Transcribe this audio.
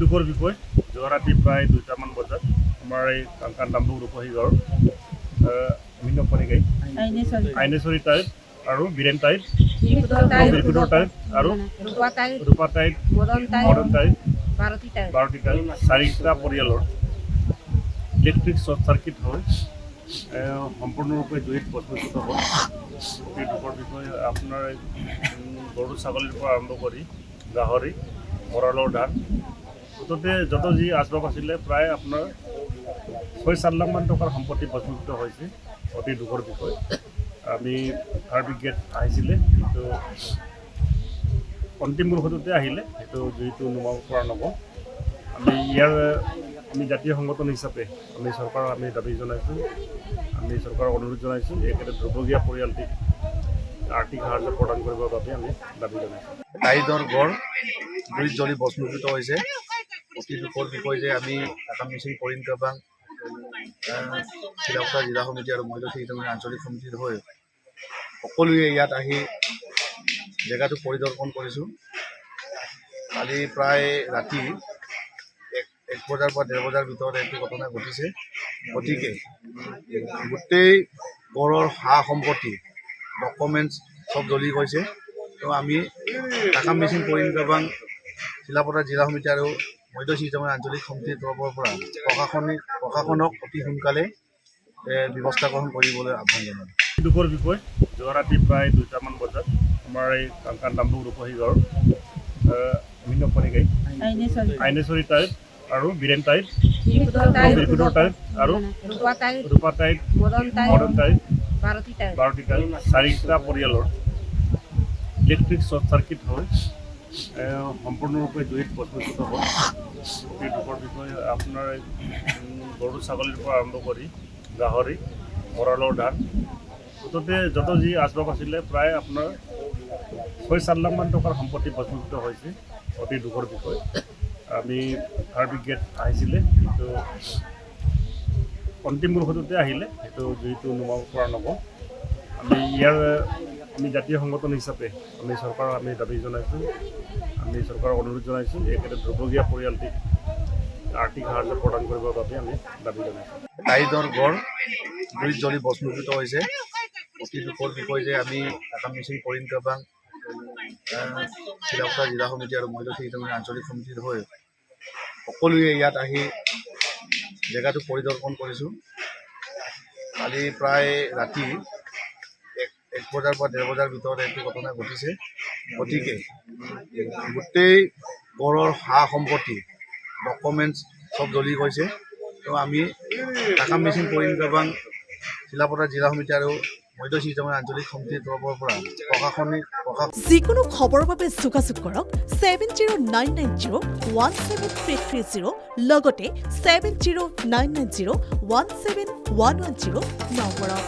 দুখৰ বিষয় যোৱা ৰাতি প্ৰায় 2টামান বজাত আমাৰ এই কাংকান নামবুক ৰূপহী গাঁৱৰ ভিন্ন কণিকাই আইনেশ্বৰী তাইত আৰু বীৰেণ তাইত বিৰকুদৰ তাইত আৰু ৰূপা তাইত মদন তাইত ভাৰতী তাইত 4টা পৰিয়ালৰ ইলেক্ট্ৰিক শ্বৰ্ট চাৰ্কিট হৈ সম্পূৰ্ণৰূপে জুইত ভস্মীভূত হ'ল। অতি দুখৰ বিষয় আপোনাৰ গৰু ছাগলীৰ পৰা আৰম্ভ কৰি গাহৰি ভঁৰালৰ ধান মুঠতে যত যি আচবাব আছিলে প্ৰায় আপোনাৰ 6-7 লাখমান টকাৰ সম্পত্তি ভস্মীভূত হৈছে। অতি দুখৰ বিষয় আমি ফায়াৰ ব্ৰিগেড আহিছিলে কিন্তু অন্তিম মুহূৰ্ততে আহিলে সেইটো জুইটো নুমাব পৰা নগ'ল। আমি জাতীয় সংগঠন হিচাপে আমি চৰকাৰক আমি দাবী জনাইছোঁ, আমি চৰকাৰক অনুৰোধ জনাইছোঁ একেটা ধ্ৰুৱগীয়া পৰিয়ালটিক আৰ্থিক সাহায্য প্ৰদান কৰিবৰ বাবে আমি দাবী জনাইছোঁ। টাইডৰ গড় জুইত জ্বলি ভস্মীভূত হৈছে। অতি দুখৰ বিষয় যে আমি আসাম মিচিং কৰিম কাবাং চিলাপথাৰ জিলা সমিতি আৰু মহিলা শিক্ষিত আঞ্চলিক সমিতিৰ হৈ সকলোৱে ইয়াত আহি জেগাটো পৰিদৰ্শন কৰিছোঁ। কালি প্ৰায় ৰাতি 1 বজাৰ পৰা 1:30 বজাৰ ভিতৰত এইটো ঘটনা ঘটিছে। গতিকে গোটেই গড়ৰ সা সম্পত্তি ডকুমেণ্টছ চব জ্বলি গৈছে। তো আমি আসাম মিচিং কৰিম কাবাং চিলাপথাৰ জিলা সমিতি আৰু মধ্য শিক্ষিত আঞ্চলিক সমিতিৰ তৰফৰ পৰা প্ৰশাসনক অতি সোনকালে ব্যৱস্থা গ্ৰহণ কৰিবলৈ আহ্বান জনালোঁ। দুখৰ বিষয় যোৱা ৰাতি প্ৰায় 2টামান বজাত আমাৰ এই কাংকান নামবুক ৰূপহী গাঁৱৰ ভিন্ন কণিকাই আইনেশ্বৰী তাইত আৰু বীৰেণ তাইত বিৰকুদৰ তাইত আৰু ৰূপা তাইত মদন তাইত ভাৰতী তাইত 4টা পৰিয়ালৰ ইলেক্ট্ৰিক শ্বৰ্ট চাৰ্কিট হৈ সম্পূৰ্ণৰূপে জুইত ভস্মীভূত হ'ল। অতি দুখৰ বিষয় আপোনাৰ গৰু ছাগলীৰ পৰা আৰম্ভ কৰি গাহৰি ভঁৰালৰ ধান মুঠতে যত যি আচবাব আছিলে প্ৰায় আপোনাৰ 6-7 লাখমান টকাৰ সম্পত্তি ভস্মীভূত হৈছে। অতি দুখৰ বিষয় আমি ফায়াৰ ব্ৰিগেড আহিছিলে কিন্তু অন্তিম মুহূৰ্ততে আহিলে সেইটো জুইটো নুমাব পৰা নগ'ল। আমি জাতীয় সংগঠন হিচাপে আমি চৰকাৰক আমি দাবী জনাইছোঁ, আমি চৰকাৰক অনুৰোধ জনাইছোঁ একেটা ধ্ৰুৱগীয়া পৰিয়ালটিক আৰ্থিক সাহায্য প্ৰদান কৰিবৰ বাবে আমি দাবী জনাইছোঁ। টাইডৰ গড় জুইত জ্বলি ভস্মীভূত হৈছে। অতি দুখৰ বিষয় যে আমি আসাম মিচিং কৰিম কাবাং চিলাপথাৰ জিলা সমিতি আৰু মহিলা শিক্ষিত আঞ্চলিক সমিতিৰ হৈ সকলোৱে ইয়াত আহি জেগাটো পৰিদৰ্শন কৰিছোঁ। কালি প্ৰায় ৰাতি 1 বজাৰ পৰা 1:30 বজাৰ ভিতৰত এইটো ঘটনা ঘটিছে। গতিকে গোটেই গড়ৰ সা সম্পত্তি ডকুমেণ্টছ চব জ্বলি গৈছে। তো আমি আসাম মিচিং কৰিম কাবাং চিলাপথাৰ জিলা সমিতি আৰু মধ্য শিক্ষিত আঞ্চলিক সমিতিৰ তৰফৰ পৰা যিকোনো খবৰৰ বাবে যোগাযোগ কৰক 7099017330 লগতে 7099017110 নম্বৰত।